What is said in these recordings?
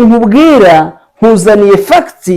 nkubwira nkuzaniye facts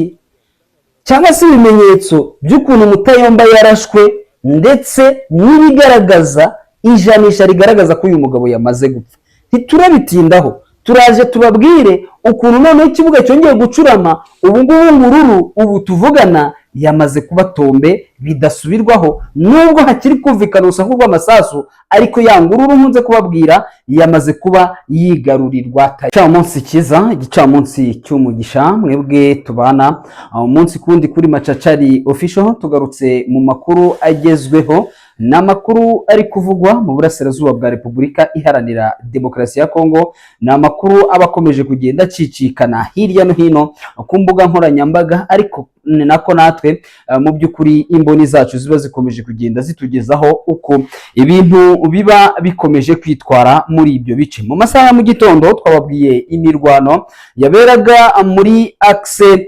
cyangwa se ibimenyetso by'ukuntu Mutayomba yarashwe ndetse n'ibigaragaza ijanisha rigaragaza ko uyu mugabo yamaze gupfa. Ntiturabitindaho, turaje tubabwire ukuntu noneho ikibuga cyongeye gucurama. Ubu ngubu ngururu ubu tuvugana yamaze kuba tombe bidasubirwaho, nubwo hakiri kumvikana urusaku rw'amasasu, ariko ya ngururu nkunze kubabwira yamaze kuba yigarurirwa. Igicamunsi kiza, igicamunsi cy'umugisha mwebwe tubana umunsi kundi kuri Macacari Official, tugarutse mu makuru agezweho n'amakuru ari kuvugwa mu burasirazuba bwa Repubulika Iharanira Demokarasi ya Kongo. Ni amakuru abakomeje kugenda cicikana hirya no hino ku mbuga nkoranyambaga, ariko nako natwe mu by'ukuri imboni zacu ziba zikomeje kugenda zitugezaho uko ibintu biba bikomeje kwitwara muri ibyo bice. Mu masaha ya mu gitondo twababwiye imirwano yaberaga muri axe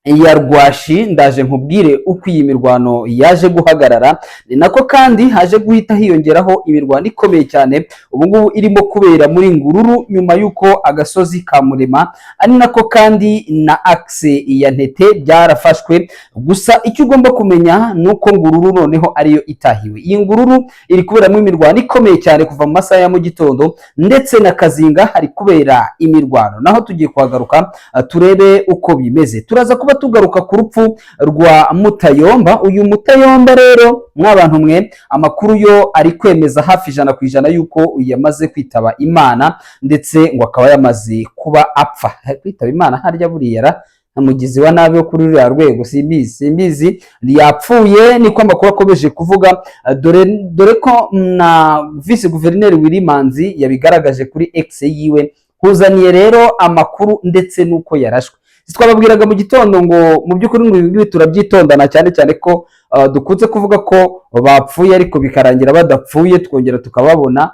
ya Rwashi. Ndaje nkubwire uko iyi mirwano yaje guhagarara, ni nako kandi haje guhita hiyongeraho imirwano ikomeye cyane ubu ngubu irimo kubera muri Ngururu nyuma y'uko agasozi ka Murema ari nako kandi na axe ya Ntete byarafashwe. Gusa icyo ugomba kumenya nuko Ngururu noneho ariyo itahiwe. Iyi Ngururu iri kuberamo imirwano ikomeye cyane kuva mu masaha ya mu gitondo, ndetse na Kazinga hari kubera imirwano. Naho tugiye kuhagaruka turebe uko bimeze. Turaza kuba tugaruka ku rupfu rwa Mutayomba. Uyu Mutayomba rero mwabantu mwe, amakuru yo ari kwemeza hafi 100% yuko yamaze kwitaba Imana, ndetse ngo akaba yamaze kuba apfa. Kwitaba Imana harya buriya namugizi wa nabi yo kuri ruriya rwego simbizi yapfuye, niko amakuru akomeje kuvuga. Dore ko na vice guverineri Wilimanzi yabigaragaje kuri X yiwe. Kuzaniye rero amakuru ndetse nuko yarashwe. Twababwiraga mu gitondo ngo mu by'ukuri ngo ibi turabyitondana cyane ko dukunze kuvuga ko bapfuye ariko bikarangira badapfuye twongera tukababona.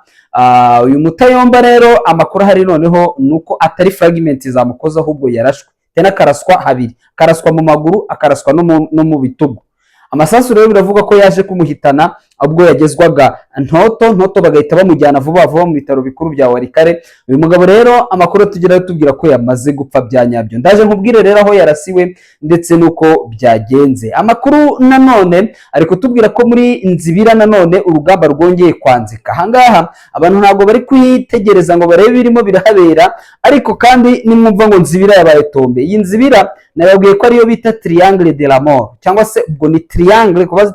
Uyu Mutayomba rero amakuru hari noneho nuko atari fragment zamukoza, ahubwo yarashwe tena karaswa habiri, karaswa mu maguru akaraswa no mu bitugu. Amasasu rero biravuga ko yaje kumuhitana ubwo yagezwaga Ntoto bagahita bamujyana vuba mu bitaro bikuru bya Warikare. Uyu mugabo rero amakuru tugera tubwira ko yamaze gupfa bya nyabyo. Ndaje nkubwire rero aho yarasiwe ndetse nuko byagenze. Amakuru nanone ari kutubwira ko muri Nzibira nanone urugamba rwongeye kwanzika. Ahangaha abantu ntabwo bari kwitegereza ngo barebe birimo birahabera, ariko kandi nimwumva ngo Nzibira yabaye tombe. Iyi Nzibira nababwiye ko ariyo bita Triangle de la Mort, cyangwa se ubwo ni triangle, kubaza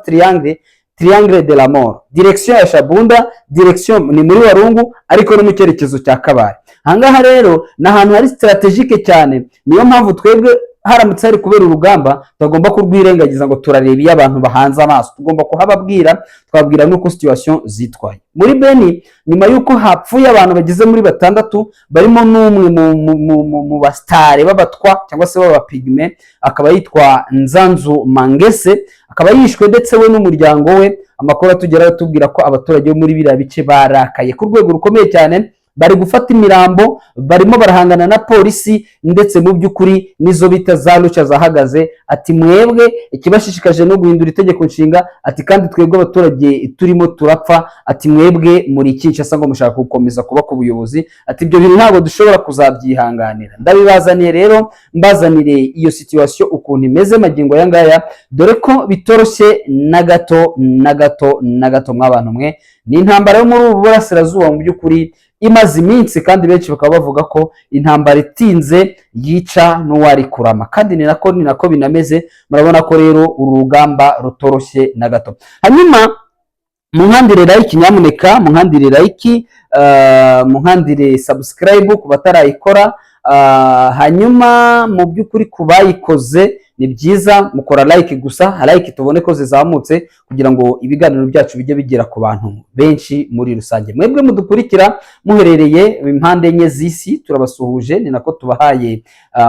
triangle de la Mort. Direction ya Shabunda, direction ni muri Warungu, ariko no mu cyerekezo cya Kabare. Ahangaha rero na ahantu hari strategique cyane, niyo mpamvu twebwe haramutse hari kubera urugamba tugomba kurwirengagiza ngo turareba iyo abantu bahanze amaso. Tugomba kuhababwira, twabwira nuko situation zitwaye. Muri Beni nyuma yuko hapfuye abantu bageze muri 6 barimo n'umwe mu bastare babatwa cyangwa se babapigme, akaba yitwa Nzanzu Mangese, akaba yishwe ndetse we n'umuryango we. Amakuru atugeraho tubwira ko abaturage bo muri biriya bice barakaye ku rwego rukomeye cyane, bari gufata imirambo, barimo barahangana na polisi, ndetse mu by'ukuri nizo bita za Lucha zahagaze. Ati mwebwe ikibashishikaje no guhindura itegeko nshinga, ati kandi twebwe abaturage turimo turapfa, ati mwebwe muri Kinshasa ngo mushaka gukomeza kuba ku buyobozi, ati ibyo bintu ntabwo dushobora kuzabyihanganira. Ndabibazaniye rero, mbazanire iyo situation ukuntu imeze magingo yangaya, dore ko bitoroshye na gato mwabantu mwe. Ni intambara yo muri ubu burasirazuba mu by'ukuri imaze iminsi, kandi benshi bakaba bavuga ko intambara itinze yica n'uwari kurama, kandi ni nako binameze. Murabona ko rero urugamba rutoroshye na gato. Hanyuma munkandire like, nyamuneka munkandire like, munkandire subscribe ku batarayikora. Hanyuma mu by'ukuri kubayikoze ni byiza mukora like gusa, like tubone ko zizamutse kugira ngo ibiganiro byacu bijye bigera ku bantu benshi muri rusange. Mwebwe mudukurikira muherereye impande enye z'isi, turabasuhuje, ni nako tubahaye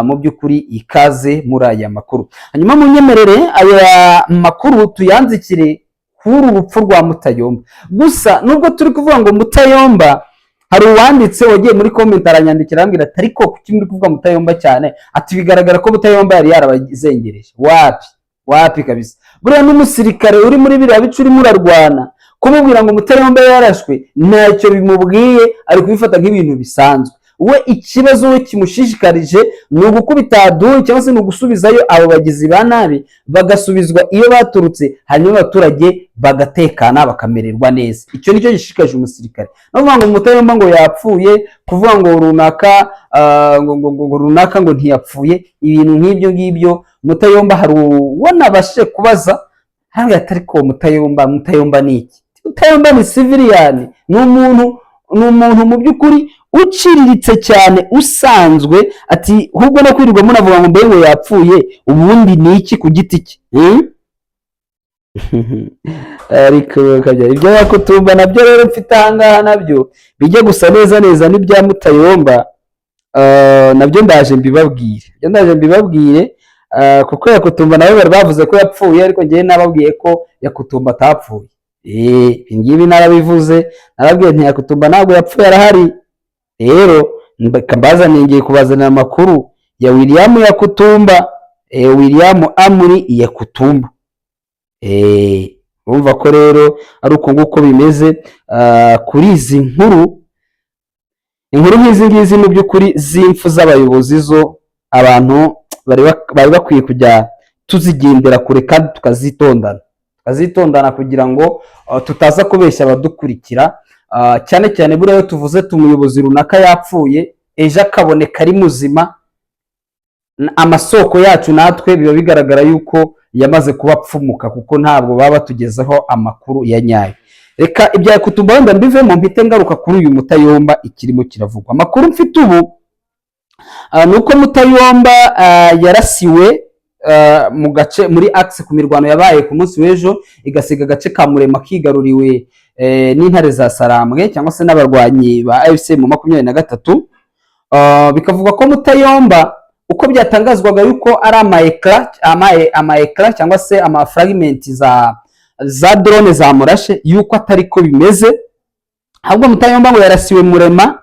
mu by'ukuri ikaze muri aya makuru. Hanyuma munyemerere aya makuru tuyanzikire kuri urupfu rwa Mutayomba. Gusa nubwo turi kuvuga ngo Mutayomba, hari uwanditse wagiye muri comment aranyandikira ambwira ati ariko kuki muri kuvuga Mutayomba cyane, ati bigaragara ko Mutayomba yari yarabazengereje. Wapi kabisa. Buriya n'umusirikare uri muri biriya bice urimo urarwana, kumubwira ngo Mutayomba yarashwe ntacyo bimubwiye, ari kubifata nk'ibintu bisanzwe. we ikibazo we kimushishikarije ni ugukubita Aduyi cyangwa se ni ugusubizayo abo bagizi ba nabi bagasubizwa iyo baturutse, hanyuma abaturage bagatekana bakamererwa neza. Icyo nicyo gishishikaje umusirikare. No kuvuga ngo Mutayomba ngo yapfuye, kuvuga ngo runaka ngo runaka ngo ntiyapfuye, ibintu nk'ibyo ngibyo Mutayomba hari ubona bashe kubaza hangi atari ko Mutayomba ni iki? Mutayomba ni civilian, ni umuntu mu by'ukuri uciriritse cyane usanzwe, ati ahubwo no kwirirwa munavuga ngo mbe ngo yapfuye, ubundi ni iki ku giti cye? Ariko kabya ibyo Yakutumba nabyo rero mfite ahangaha nabyo bijye gusa neza n'ibya Mutayomba, nabyo ndaje mbibabwire kuko Yakutumba nawe bari bavuze ko yapfuye, ariko ngiye nababwiye ko Yakutumba atapfuye. Ngibi narabivuze, narabwiye nti Yakutumba ntabwo yapfuye, arahari. Rero mbazaniye ngiye kubazanira amakuru ya William Yakutumba, William Amuri Yakutumba. Urumva ko rero ari uko nguko bimeze kuri izi inkuru nk'izi ngizi mu by'ukuri z'impfu z'abayobozi zo abantu bari bakwiye kujya tuzigendera kure kandi tukazitondana kugira ngo tutaza kubeshya abadukurikira, cyane cyane buriya iyo tuvuze tumuyobozi runaka yapfuye ejo akaboneka ari muzima, amasoko yacu natwe biba bigaragara yuko yamaze kuba apfumuka, kuko ntabwo baba batugezeho amakuru ya nyayo. Reka ibya Yakutumba wenda mbivemo mpite ngaruka kuri uyu Mutayomba ikirimo kiravugwa. Amakuru mfite ubu nuko Mutayomba yarasiwe mu gace muri axe ku mirwano yabaye ku munsi w'ejo, igasiga agace ka Murema kigaruriwe n'intare za Sarambwe cyangwa se n'abarwanyi ba AFC mu 23. Bikavuga ko Mutayomba uko byatangazwaga yuko ari ama-ecran cyangwa se ama-fragment za drone za murashe, yuko atari ko bimeze, ahubwo Mutayomba ngo yarasiwe Murema,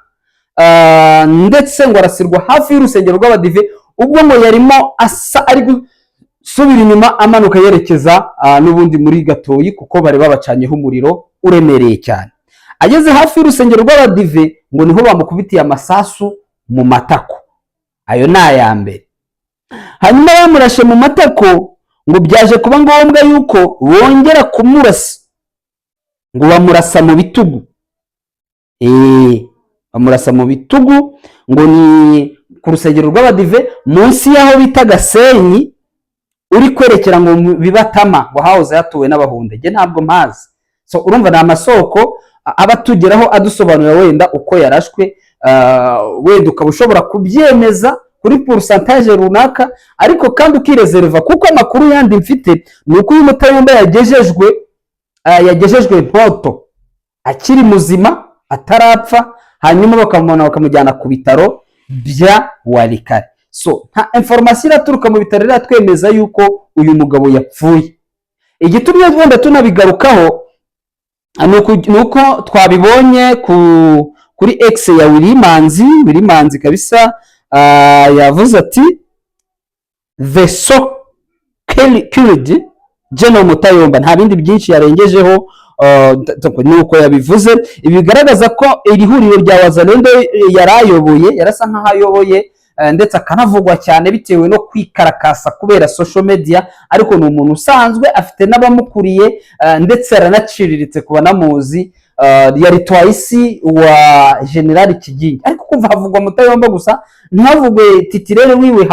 ndetse ngo arasirwa hafi y'urusengero rw'Abadive, ubwo ngo yarimo asa ari gusubira inyuma amanuka yerekeza n'ubundi muri Gatoyi, kuko bari babacanyeho umuriro uremereye cyane. Ageze hafi y'urusengero rw'Abadive ngo niho bamukubitiye amasasu mu matako. Ayo ni aya mbere. Hanyuma bamurashe mu matako ngo byaje kuba ngombwa yuko bongera kumurasa, ngo bamurasa mu bitugu. Bamurasa mu bitugu ngo ni ku rusengero rw'Abadive munsi y'aho bita Gasenyi, uri kwerekera ngo Bibatama, ngo hahoze hatuwe n'Abahunde. Nge ntabwo mpazi, so urumva ni amasoko aba tugeraho adusobanurira wenda uko yarashwe, wenda ukaba ushobora kubyemeza kuri pourcentage runaka, ariko kandi ukireserva, kuko amakuru yandi mfite ni uko uyu Mutayomba yagejejwe Mpoto akiri muzima atarapfa, hanyuma bakamujyana ku bitaro bya Walikale. So nta information iraturuka mu bitaro iratwemeza yuko uyu mugabo yapfuye. Igitumye wenda tunabigarukaho nuko twabibonye kuri X ya Willimanzi kabisa, yavuze ati the so killed General Mutayomba, nta bindi byinshi yarengejeho, nuko yabivuze. Ibigaragaza ko iri huriro rya Wazalendo yarasa nkaho ayoboye, ndetse akanavugwa cyane bitewe no kwikarakasa kubera social media, ariko ni umuntu usanzwe afite n'abamukuriye, ndetse aranaciriritse kuba namuzi, yari twaisi wa General Kigingi. Ariko kumva havugwa Mutayomba gusa, ntihavugwe titirere wiwe,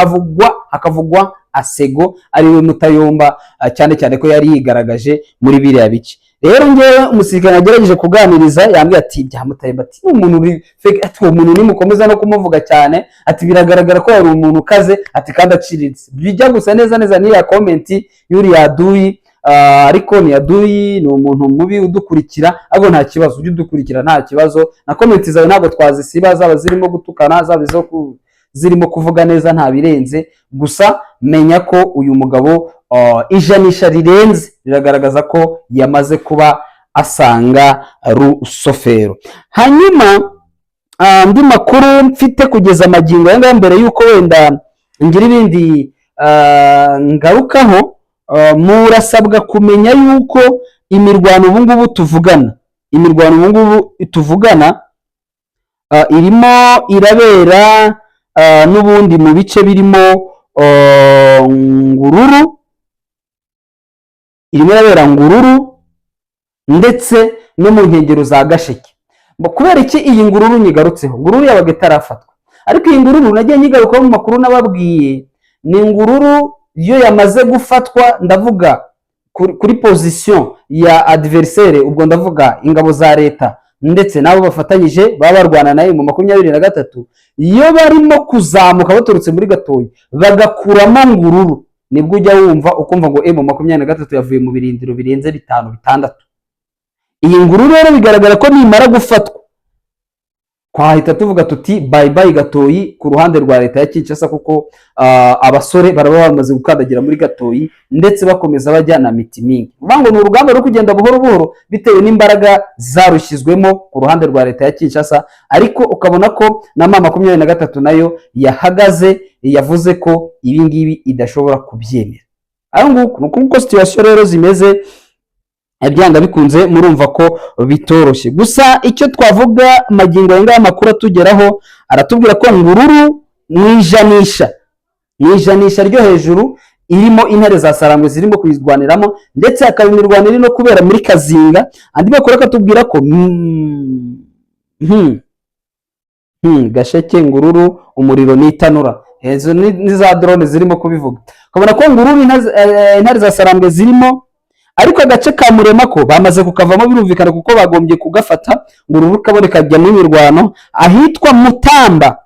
hakavugwa Asego ariwe Mutayomba, cyane ko yari yigaragaje muri biriya bice. Rero ngewe umusirikare nagerageje kuganiriza yambwiye ati bya Mutayomba, ati umuntu uri fake, ati umuntu nimukomeza no kumuvuga cyane, ati biragaragara ko yari umuntu ukaze, ati kandi aciriritse. Bijya gusa neza niya comment yuri Aduyi, ariko ni Aduyi ni umuntu mubi udukurikira, ahubwo nta kibazo, ujye udukurikira nta kibazo, na comment zawe ntabwo twazisiba, zaba zirimo gutukana, zaba zirimo kuvuga neza, nta birenze. Gusa menya ko uyu mugabo ijanisha rirenze riragaragaza ko yamaze kuba asanga rusofero. Hanyuma andi makuru mfite kugeza amagingo yanga mbere yuko wenda ngira ibindi ngarukaho, murasabwa kumenya yuko imirwano ubu ngubu tuvugana irimo irabera n'ubundi mu bice birimo Ngururu, irimo irabera Ngururu ndetse no mu nkengero za Gasheke. Kubera iki iyi Ngururu nyigarutseho? Ngururu yabaga itarafatwa, ariko iyi Ngururu nagiye nyigarukaho mu makuru nababwiye, ni Ngururu iyo yamaze gufatwa, ndavuga kuri position ya adversaire, ubwo ndavuga ingabo za leta ndetse nabo bafatanyije baba barwana nayo mu 23, iyo barimo kuzamuka baturutse muri Gatoyi bagakuramo Ngururu, nibwo ujya wumva ukumva ngo mu 23 yavuye mu birindiro birenze 5-6. Iyi Ngururu rero bigaragara ko nimara gufatwa twahita tuvuga tuti bye bye Gatoyi ku ruhande rwa leta ya Kinshasa, kuko abasore baraba bamaze gukandagira muri Gatoyi ndetse bakomeza bajyana mitimingi. Ubango ni urugamba rwo kugenda buhoro buhoro bitewe n'imbaraga zarushyizwemo ku ruhande rwa leta ya Kinshasa, ariko ukabona ko na mama 23 nayo yahagaze, yavuze ko ibi ngibi idashobora kubyemera. Aho nguko situation rero zimeze, byanga bikunze murumva ko bitoroshye. Gusa icyo twavuga magingo y'anga makuru atugeraho, aratubwira ko Ngururu mwijanisha ryo hejuru irimo intare za Sarambwe zirimo kuyizwaniramo, ndetse akaba imirwano iri no kubera muri Kazinga. Andi makuru akatubwira ko Gasheke, Ngururu, umuriro n'itanura, ezo ni za drone zirimo kubivuga. Ukabona ko Ngururu intare za Sarambwe zirimo, ariko agace ka Murema ko bamaze kukavamo birumvikana kuko bagombye kugafata. Ngururu kabone kajya mu mirwano ahitwa Mutamba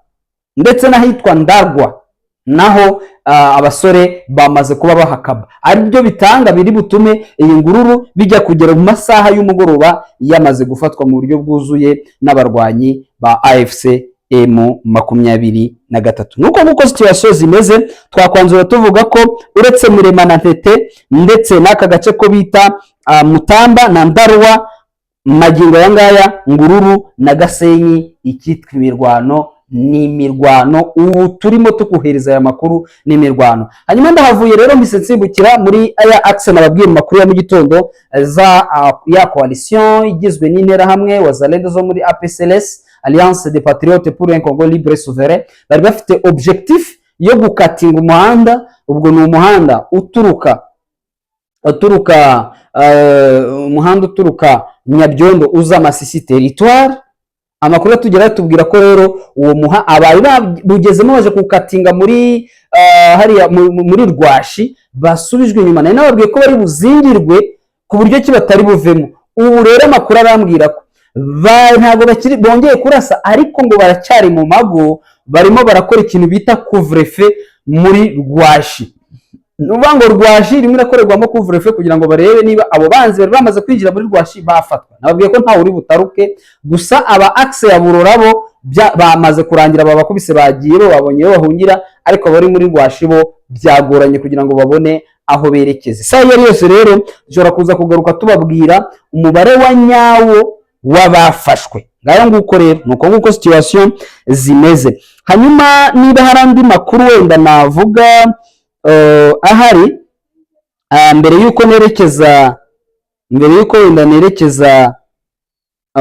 ndetse n'ahitwa Ndarwa, naho abasore bamaze kuba bahakaba, ari byo bitanga biri butume iyi Ngururu bijya kugera mu masaha y'umugoroba yamaze gufatwa mu buryo bwuzuye n'abarwanyi ba AFC M23. Nuko situation zimeze, twakwanzura tuvuga ko uretse Murema na Ntete ndetse n'aka gace ko bita Mutamba na Ndarwa, magingo yangaya Ngururu na Gasenyi ikitwa imirwano ni imirwano. Ubu turimo tukuhereza aya makuru ni imirwano. Hanyuma ndahavuye rero mbise nsimbukira muri aya axe nababwiye mu makuru ya mu gitondo za ya coalition igizwe n'intera hamwe Wazalendo zo muri APCLS, Alliance des Patriotes pour un Congo libre souverain. Bari bafite objectif yo gukatinga umuhanda, ubwo ni umuhanda uturuka Nyabyondo uza Masisi territoire. Amakuru atugera tubwira ko rero uwo abari bugezemo baje kukatinga muri hariya muri Rwashi basubijwe inyuma, nayo nababwiye ko bari buzingirwe ku buryo ki batari buvemo. Ubu rero amakuru arambwira ko ntabwo bakiri bongeye kurasa, ariko ngo baracyari mu mago, barimo barakora ikintu bita couvre-feu muri Rwashi. Nubango Rwashi rimwe rakorerwamo couvre-feu kugira ngo barebe niba abo banzi bari bamaze kwinjira muri Rwashi bafatwa. Nababwiye ko nta uri butaruke, gusa aba axe ya Burorabo bamaze kurangira, babakubise bagiye babonye bahungira, ariko bari muri Rwashi bo byagoranye kugira ngo babone aho berekeze. Saa yari yose rero jora kuza kugaruka tubabwira umubare wa nyawo wabafashwe. Ngayo nguko rero nuko situation zimeze. Hanyuma niba hari andi makuru wenda navuga ahari mbere yuko wenda nerekeza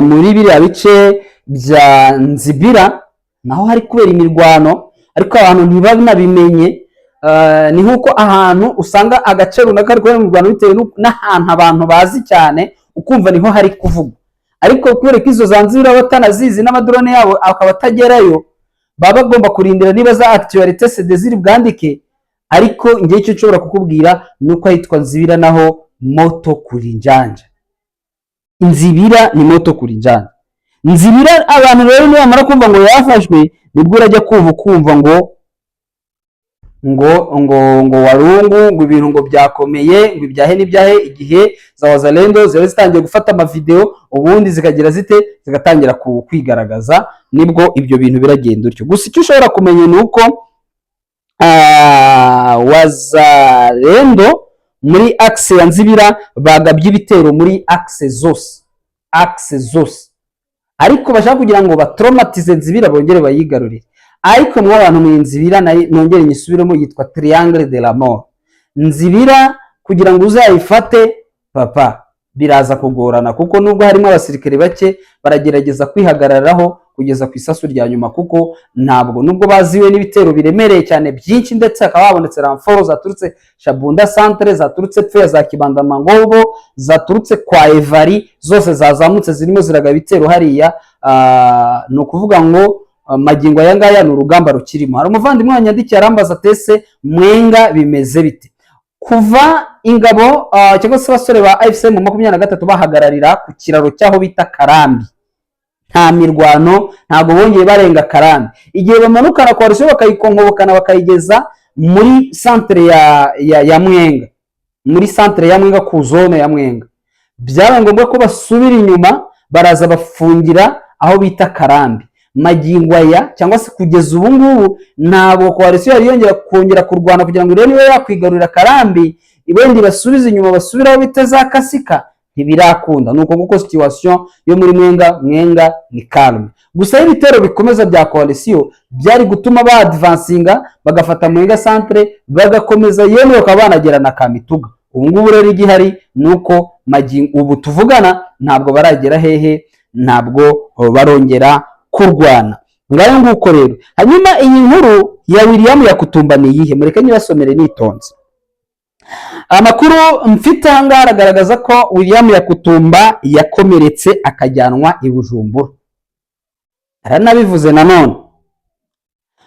muri biriya bice bya Nzibira, naho hari kubera imirwano ariko abantu ntibanabimenye. Ni nkuko ahantu usanga agace runaka ari kubera imirwano bitewe n'ahantu abantu bazi cyane, ukumva niho hari kuvuga, ariko kubera ko izo za Nzibira batanazizi n'amadrone yabo akaba atagerayo, baba bagomba kurindira niba za actualité CD ziri bwandike. Ariko ngiye cyo nshobora kukubwira nuko ahitwa Nzibira naho moto kuri njanja. Nzibira ni moto kuri njanja. Nzibira abantu rero niba mara kumva ngo yafashwe, nibwo urajya kumva ngo Warungu, ngo ibintu ngo byakomeye, ngo ibyahe igihe za Wazalendo zero zitangiye gufata ama video, ubundi zikagira zigatangira kwigaragaza, nibwo ibyo bintu biragenda utyo. Gusa icyo ushobora kumenya nuko Wazalendo muri axe ya Nzibira bagabye ibitero muri axe zose, ariko bashaka kugira ngo batraumatize Nzibira bongere bayigarurire. Ariko mw'abantu mu Nzibira nongere nyisubiremo, yitwa Triangle de la Mort. Nzibira kugira ngo uzayifate papa biraza kugorana, kuko nubwo harimo abasirikare bake baragerageza kwihagararaho kugeza ku isasu rya nyuma, kuko ntabwo nubwo baziwe n'ibitero biremereye cyane byinshi, ndetse hakaba habonetse ramforo zaturutse Shabunda centre, zaturutse Pfe za Kibanda Mangobo, zaturutse kwa Evari, zose zazamutse zirimo ziraga ibitero hariya. Ni ukuvuga ngo magingo aya ngaya ni urugamba rukirimo. Hari umuvandimwe wanyandikiye arambaza atese Mwenga bimeze bite kuva ingabo cyangwa se abasore ba AFC mu 23 bahagararira ku kiraro cyaho bita Karambi. Nta mirwano, ntago bongeye barenga Karambi. Igihe bamanukana kwa Rusiyo bakayikonkobokana bakayigeza muri centre ya Mwenga, muri centre ya Mwenga ku zone ya Mwenga, byabaye ngombwa ko basubira inyuma baraza bafungira aho bita Karambi. Magingo aya cyangwa se kugeza ubu ngubu ntabwo Coalition yari yongera kongera kurwana kugira ngo niba yakwigarurira Karambi ibendi basubiza inyuma basubiraho biteza Kasika, ntibirakunda. Nuko nguko situation yo muri Mwenga ni calme. Gusa ibitero bikomeza bya Coalition byari gutuma ba advancinga bagafata Mwenga centre bagakomeza yene bakaba banagera na Kamituga. Ubu ngubu rero igihari nuko magingo ubu tuvugana ntabwo baragera hehe, ntabwo barongera kurwana. Ngayo nguko rero. Hanyuma iyi nkuru ya William Yakutumba ni yihe? Mureke nyibasomere nitonze. Amakuru mfite hanga aragaragaza ko William Yakutumba yakomeretse akajyanwa i Bujumbura. Aranabivuze nanone.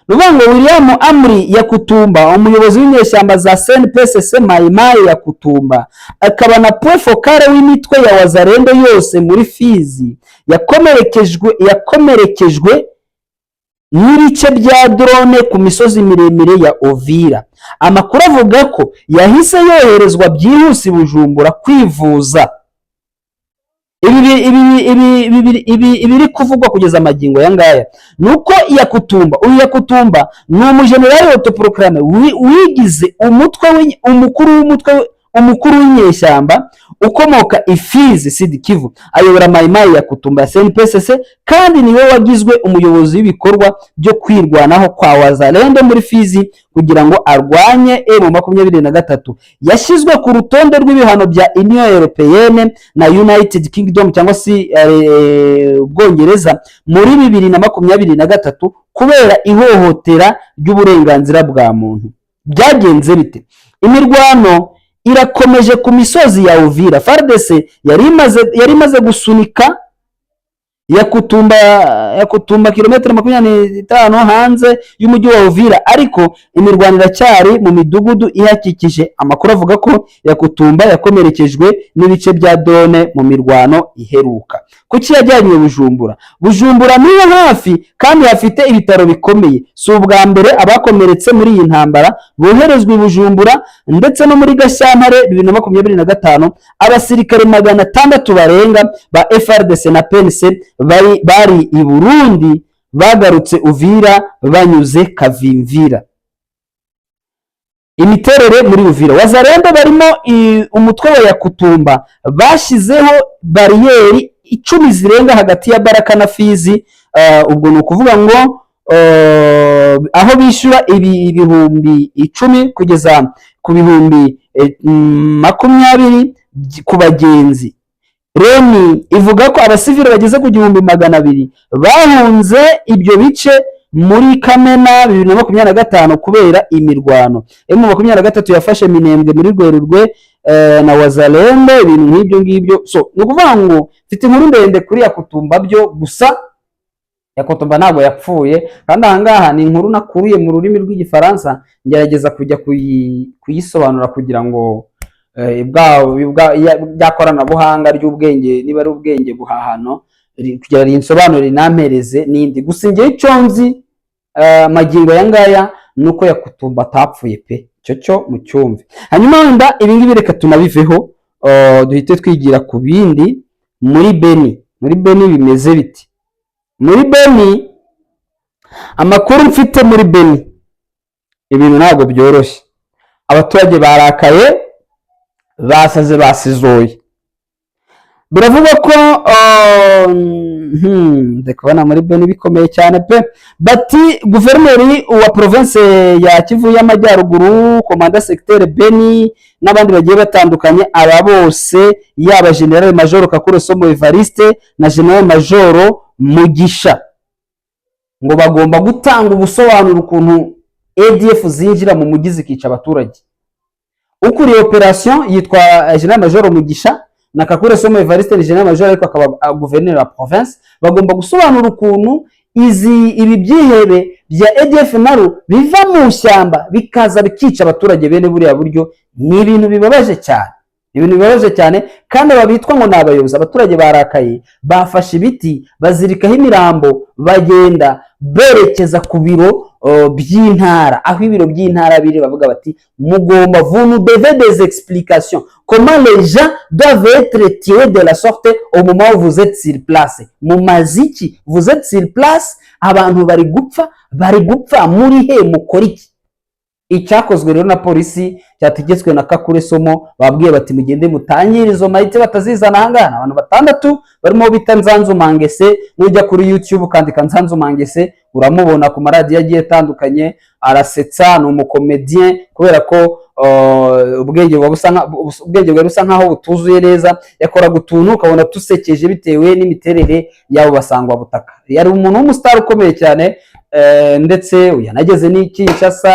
Rubango William Amri Yakutumba, umuyobozi w'inyeshyamba za CNPSC Mai Mai Yakutumba, akaba na point focal w'imitwe ya Wazalendo yose muri Fizi, yakomerekejwe n'ibice bya drone ku misozi miremire ya Ovira. Amakuru avuga ko yahise yoherezwa byihuse Bujumbura kwivuza. Ibiri kuvugwa kugeza magingo yangaya nuko Yakutumba ni umujenerali autoproclame wigize umukuru w'inyeshyamba ukomoka Ifizi Sud Kivu, ayobora Mai Mai Yakutumba ya CNPSC, kandi niwe wagizwe umuyobozi w'ibikorwa byo kwirwanaho kwa Wazalendo muri Fizi kugira ngo arwanye M23. Yashyizwe ku rutonde rw'ibihano bya Union Européenne na United Kingdom cyangwa se Ubwongereza muri 2023 kubera ihohotera ry'uburenganzira bwa muntu. Byagenze bite? Imirwano irakomeje ku misozi ya Uvira. FARDC yari imaze gusunika Yakutumba kilometero 25 hanze y'umujyi wa Uvira, ariko imirwano iracyari mu midugudu ihakikije. Amakuru avuga ko Yakutumba yakomerekejwe n'ibice bya drone mu mirwano iheruka. Kuki yajyanywe Bujumbura niyo hafi kandi hafite ibitaro bikomeye. Si ubwa mbere abakomeretse muri iyi ntambara boherezwa i Bujumbura, ndetse no muri Gashyantare 2025 abasirikare 600 barenga ba FARDC na PNC bari i Burundi bagarutse Uvira banyuze Kavimvira. Imiterere muri Uvira, Wazalendo barimo umutwe wa Yakutumba bashizeho bariyeri 10 zirenga hagati ya Baraka na Fizi. Ubwo ni ukuvuga ngo aho bishyura ibihumbi 10 kugeza ku bihumbi 20 ku bagenzi. Reni ivuga ko abasivili bageze ku 200 bahunze ibyo bice muri Kamena 2025 kubera imirwano. M23 yafashe Minembwe muri Rwerurwe na Wazalendo, ibintu nk'ibyo ngibyo. So ni ukuvuga ngo mfite inkuru ndende kuri Yakutumba byo, gusa Yakutumba ntabwo yapfuye, kandi ahangaha ni inkuru nakuruye mu rurimi rw'Igifaransa ngerageza kujya kuyisobanura kugira ngo byakoranabuhanga ry'ubwenge, niba ari ubwenge buhahano, kugira insobanuro inampereze n'indi. Gusa ngiye icyo nzi magingo yangaya nuko Yakutumba atapfuye pe, cyo mu cyumve. Hanyuma wenda ibi ngibi reka tunabiveho, duhite twigira ku bindi. Muri Beni bimeze biti? Muri Beni amakuru mfite muri Beni ibintu ntabwo byoroshye. Abaturage barakaye, basaze, basizoye. Biravuga ko ndekubona muri Beni bikomeye cyane pe. Bati guverineri wa province ya Kivu y'Amajyaruguru, komanda secteur Beni n'abandi bagiye batandukanye, aba bose yaba General Major Kakure Somo Evariste na General Major Mugisha ngo bagomba gutanga ubusobanuro ukuntu ADF zinjira mu mujyi zikica abaturage. Ukuriye operation yitwa General Major Mugisha na Kakure Somo Evariste ni General Major ariko akaba gouverneur wa province, bagomba gusobanura ukuntu ibi byihebe bya ADF naru biva mu shyamba bikaza bikica abaturage bene buriya buryo. Ni ibintu bibabaje cyane, kandi ababitwa ngo nabayobozi. Abaturage barakaye, bafashe ibiti bazirikaho imirambo, bagenda berekeza ku biro by'intara, aho ibiro by'intara biri. Bavuga bati mugomba, vous nous devez des explications comment les gens doivent être tués de la sorte au moment où vous êtes sur place. Mu maziki vous êtes sur place, abantu bari gupfa muri he, mukora iki? Icyakozwe rero na polisi cyategetswe na Kakure Somo, babwiye bati mugende mutangire izo mayite batazizana ahangana. Abantu 6 barimo bita Nzanzu Mangese, nujya kuri YouTube ukandika Nzanzu Mangese uramubona ku maradiyo agiye atandukanye, arasetsa, ni umukomedien kubera ko ubwenge bwe busa nkaho butuzuye neza, yakoraga utuntu ukabona tusekeje bitewe n'imiterere yabo basangwa butaka. Yari umuntu w'umustar ukomeye cyane, ndetse yanageze n'Kinshasa,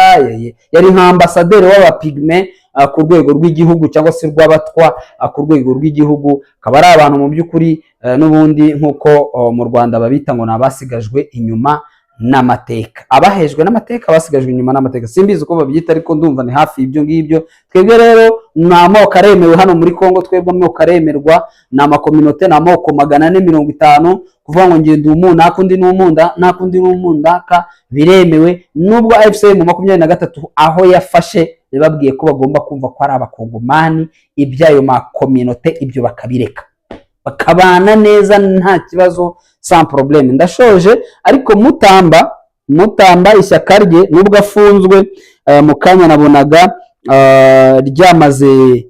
yari nka ambasaderi w'abapigme ku rwego rw'igihugu cyangwa se rw'abatwa ku rwego rw'igihugu. Akaba ari abantu mu by'ukuri n'ubundi nk'uko mu Rwanda babita ngo nabasigajwe inyuma n'amateka, abahejwe n'amateka, basigajwe inyuma n'amateka. Simbizi uko babyita ariko ndumva ni hafi ibyo ngibyo. Twebwe rero ni amoko aremewe hano muri Kongo, twebwe amoko aremerwa, ni amakominote, ni amoko 450. Kuvuga ngo ngende umuntu nakundi n'umunda nakundi n'umundaka biremewe. Nubwo AFC mu 23 aho yafashe bababwiye ko bagomba kumva ko ari abakongomani, ibyayo makominote ibyo bakabireka, bakabana neza nta kibazo, sans problème. Ndashoje, ariko Mutamba ishyaka rye nubwo afunzwe mu kanya nabonaga ryamaze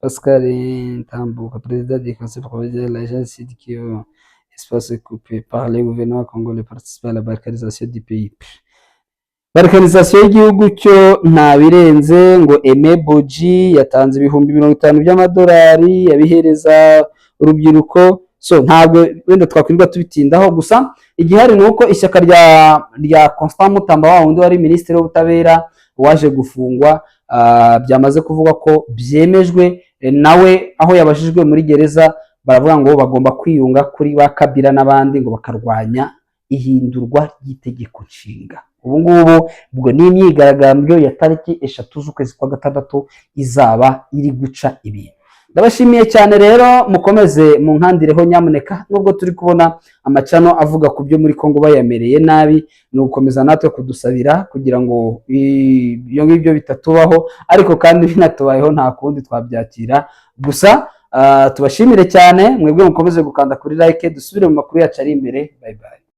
Oscar Ntambuka, président du conseil provincial de l'agence qui espace coupé par le gouvernement congolais participer à la balkanisation du pays. Balkanisation y'igihugu cyo nta birenze ngo Aime Boji yatanze ibihumbi 50 by'amadolari yabihereza urubyiruko. So ntabwo wenda twakwirirwa tubitindaho, gusa igihari nuko ishyaka rya Constant Mutamba wa wundi wari ministre w'ubutabera waje gufungwa, byamaze kuvuga ko byemejwe nawe aho yabashijwe muri gereza. Baravuga ngo bagomba kwiyunga kuri ba Kabila n'abandi ngo bakarwanya ihindurwa ry'itegeko nshinga. Ubu ngubu ubwo ni imyigaragambyo ya tariki 3 z'ukwezi kwa gatandatu izaba iri guca ibintu. Ndabashimiye cyane rero, mukomeze mu nkandireho nyamuneka. Nubwo turi kubona amacano avuga ku byo muri Kongo bayamereye nabi, ni ukomeza natwe kudusabira kugira ngo ibyo ngibyo bitatubaho, ariko kandi binatubayeho nta kundi twabyakira. Gusa tubashimire cyane, mwebwe mukomeze gukanda kuri like, dusubire mu makuru yacu ari imbere. Bye bye.